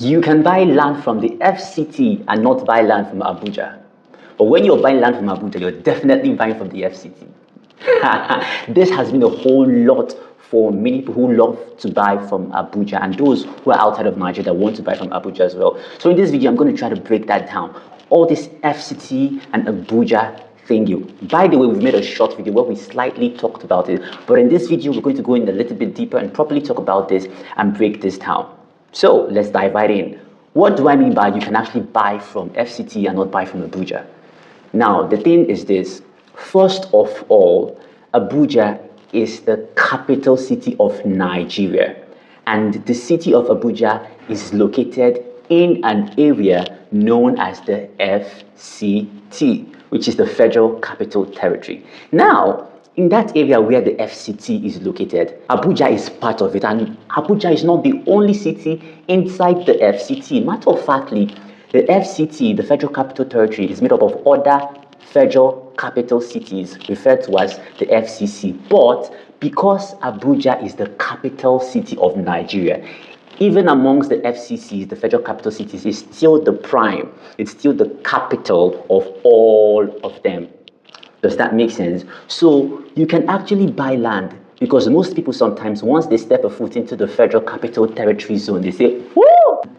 You can buy land from the FCT and not buy land from Abuja. But when you're buying land from Abuja, you're definitely buying from the FCT. This has been a whole lot for many people who love to buy from Abuja and those who are outside of Nigeria that want to buy from Abuja as well. So in this video, I'm going to try to break that down. All this FCT and Abuja thingy. By the way, we've made a short video where we slightly talked about it. But in this video, we're going to go in a little bit deeper and properly talk about this and break this down. So let's dive right in. What do I mean by you can actually buy from FCT and not buy from Abuja? Now, the thing is this. First of all, Abuja is the capital city of Nigeria. And the city of Abuja is located in an area known as the FCT, which is the Federal Capital Territory. Now, in that area where the FCT is located, Abuja is part of it, and Abuja is not the only city inside the FCT. Matter of factly, the FCT, the Federal Capital Territory, is made up of other federal capital cities referred to as the FCC. But because Abuja is the capital city of Nigeria, even amongst the FCCs, the federal capital cities, is still the prime. It's still the capital of all of them. Does that make sense? So you can actually buy land, because most people sometimes, once they step a foot into the Federal Capital Territory zone, they say, woo,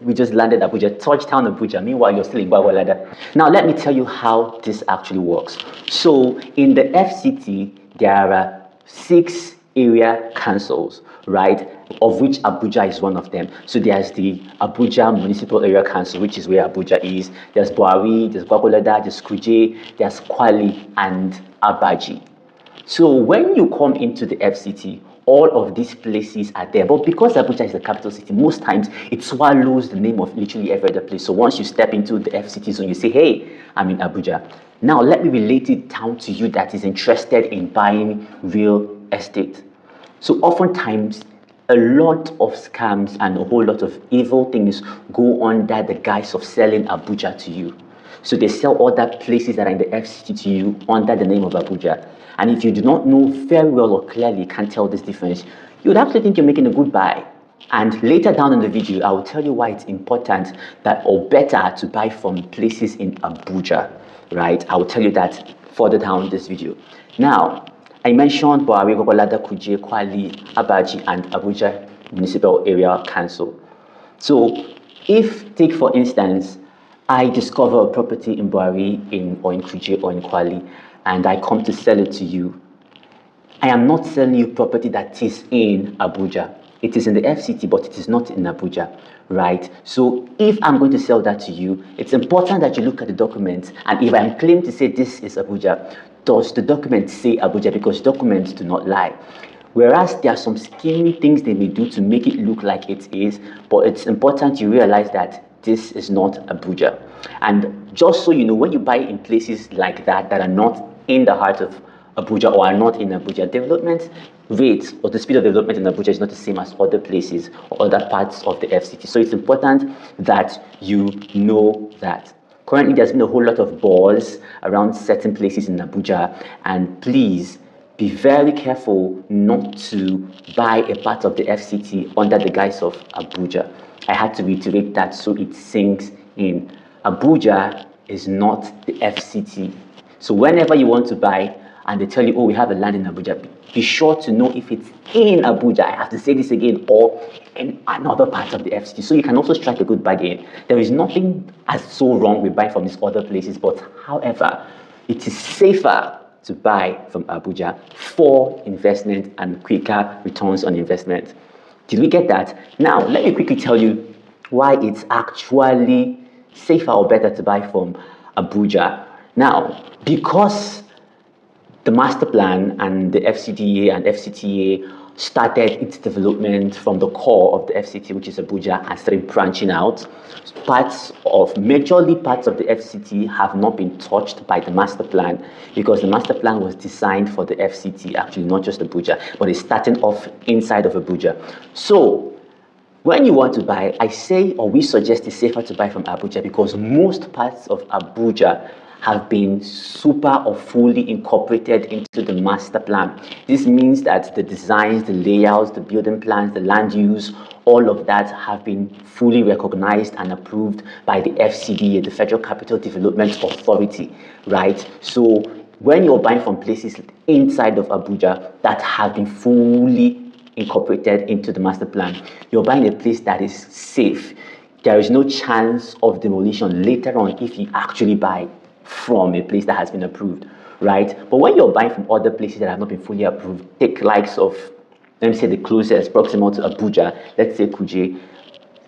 we just landed Abuja, touchdown Abuja. Meanwhile, you're still in Gwagwalada. Now, let me tell you how this actually works. So in the FCT, there are 6 area councils, right, of which Abuja is one of them. So there's the Abuja Municipal Area Council, which is where Abuja is. There's Buhari, there's Gwagwalada, there's Kuje, there's Kwali, and Abaji. So when you come into the FCT, all of these places are there. But because Abuja is the capital city, most times it swallows the name of literally every other place. So once you step into the FCT zone, you say, hey, I'm in Abuja. Now let me relate it down to you that is interested in buying real estate. So oftentimes, a lot of scams and a whole lot of evil things go under the guise of selling Abuja to you. So they sell other places that are in the FCT to you under the name of Abuja. And if you do not know very well or clearly can't tell this difference, you would actually think you're making a good buy. And later down in the video, I will tell you why it's important that or better to buy from places in Abuja, right? I will tell you that further down this video. Now, I mentioned Buhari, Gwagwalada, Kuje, Kwali, Abaji, and Abuja Municipal Area Council. So, take for instance, I discover a property in Buhari, or in Kuje, or in Kwali, and I come to sell it to you. I am not selling you property that is in Abuja. It is in the FCT, but it is not in Abuja, right? So if I'm going to sell that to you, it's important that you look at the document, and if I'm claiming to say this is Abuja, does the document say Abuja? Because documents do not lie. Whereas there are some scheming things they may do to make it look like it is, but it's important you realize that this is not Abuja. And just so you know, when you buy in places like that are not in the heart of Abuja or are not in Abuja, development rate or the speed of development in Abuja is not the same as other places or other parts of the FCT. So it's important that you know that. Currently, there's been a whole lot of buzz around certain places in Abuja, and please be very careful not to buy a part of the FCT under the guise of Abuja. I had to reiterate that so it sinks in. Abuja is not the FCT. So whenever you want to buy and they tell you, oh, we have a land in Abuja, be sure to know if it's in Abuja, I have to say this again, or in another part of the FCT. So you can also strike a good bargain. There is nothing as so wrong with buying from these other places, but however, it is safer to buy from Abuja for investment and quicker returns on investment. Did we get that? Now, let me quickly tell you why it's actually safer or better to buy from Abuja. Now, because the master plan and the FCDA and FCTA started its development from the core of the FCT, which is Abuja, and started branching out. Majorly parts of the FCT have not been touched by the master plan, because the master plan was designed for the FCT, actually not just Abuja, but it's starting off inside of Abuja. So when you want to buy, I say, or we suggest it's safer to buy from Abuja, because most parts of Abuja have been super or fully incorporated into the master plan. This means that the designs, the layouts, the building plans, the land use, all of that have been fully recognized and approved by the FCDA, the Federal Capital Development Authority, right? So when you're buying from places inside of Abuja that have been fully incorporated into the master plan, you're buying a place that is safe. There is no chance of demolition later on if you actually buy from a place that has been approved, right? But when you're buying from other places that have not been fully approved, take likes of, let me say, the closest proximal to Abuja, let's say Kuje.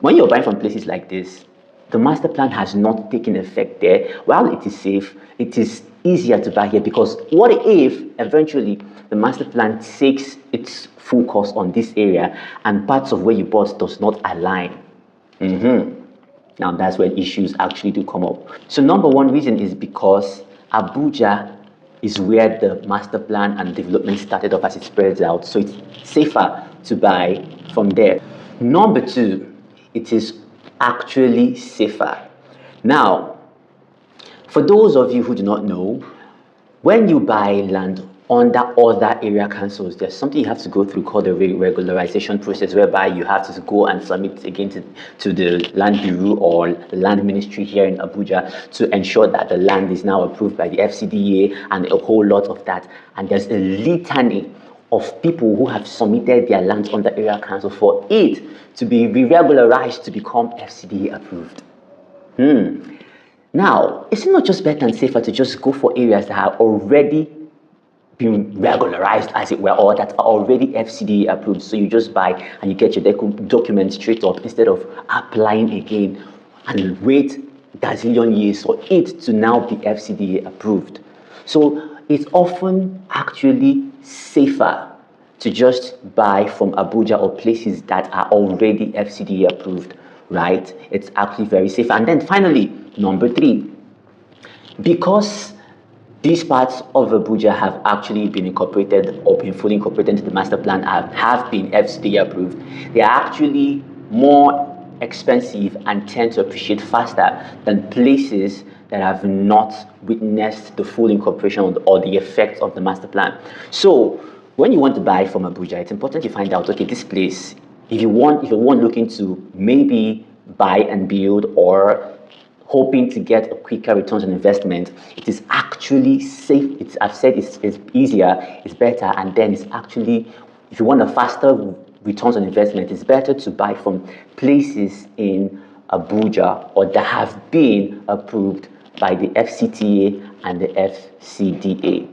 When you're buying from places like this, the master plan has not taken effect there. While it is safe, it is easier to buy here, because what if eventually the master plan takes its full course on this area and parts of where you bought does not align? Now that's when issues actually do come up. So number one reason is because Abuja is where the master plan and development started off as it spreads out, so it's safer to buy from there. Number two, it is actually safer. Now, for those of you who do not know, when you buy land under other area councils, there's something you have to go through called the regularization process, whereby you have to go and submit again to the Land Bureau or the Land Ministry here in Abuja to ensure that the land is now approved by the FCDA and a whole lot of that. And there's a litany of people who have submitted their lands under area council for it to be re-regularized to become FCDA approved. Now, is it not just better and safer to just go for areas that are already being regularized, as it were, or that are already FCDA approved? So you just buy and you get your documents straight up instead of applying again and wait gazillion years for it to now be FCDA approved. So it's often actually safer to just buy from Abuja or places that are already FCDA approved, right? It's actually very safe. And then finally, number three, because these parts of Abuja have actually been incorporated or been fully incorporated into the master plan, have been FCDA approved, they are actually more expensive and tend to appreciate faster than places that have not witnessed the full incorporation or the effects of the master plan. So when you want to buy from Abuja, it's important to find out, okay, this place, if you want looking to maybe buy and build or hoping to get a quicker returns on investment, it is actually safe. I've said it's easier, it's better, and then it's actually, if you want a faster returns on investment, it's better to buy from places in Abuja or that have been approved by the FCTA and the FCDA.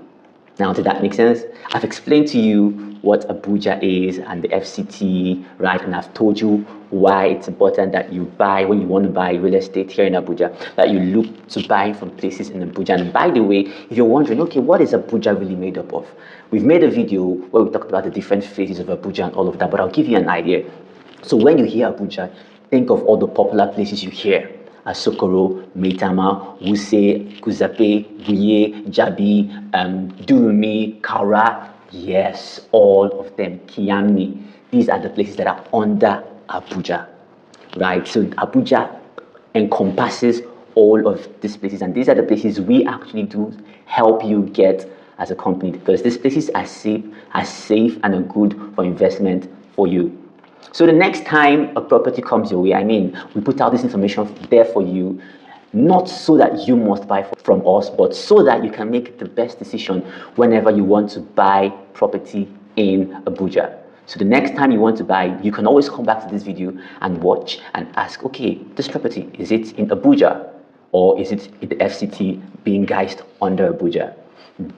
Now, did that make sense? I've explained to you what Abuja is and the FCT, right? And I've told you why it's important that you buy, when you want to buy real estate here in Abuja, that you look to buy from places in Abuja. And by the way, if you're wondering, okay, what is Abuja really made up of? We've made a video where we talked about the different phases of Abuja and all of that, but I'll give you an idea. So when you hear Abuja, think of all the popular places you hear: Asokoro, Maitama, Wuse, Guzape, Jabi, Durumi, Kaura. Yes, all of them. Kiami. These are the places that are under Abuja, right? So Abuja encompasses all of these places, and these are the places we actually do help you get as a company, because these places are safe and are good for investment for you. So the next time a property comes your way, we put out this information there for you, not so that you must buy from us, but so that you can make the best decision whenever you want to buy property in Abuja. So the next time you want to buy, you can always come back to this video and watch and ask, okay, this property, is it in Abuja or is it in the FCT being guised under Abuja?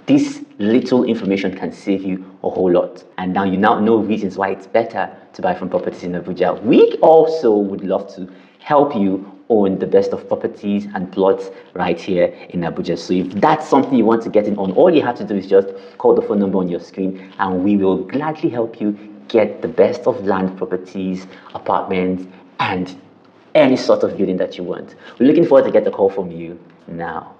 This little information can save you a whole lot. And now you know reasons why it's better to buy from properties in Abuja. We also would love to help you own the best of properties and plots right here in Abuja. So if that's something you want to get in on, all you have to do is just call the phone number on your screen and we will gladly help you get the best of land, properties, apartments, and any sort of building that you want. We're looking forward to get a call from you now.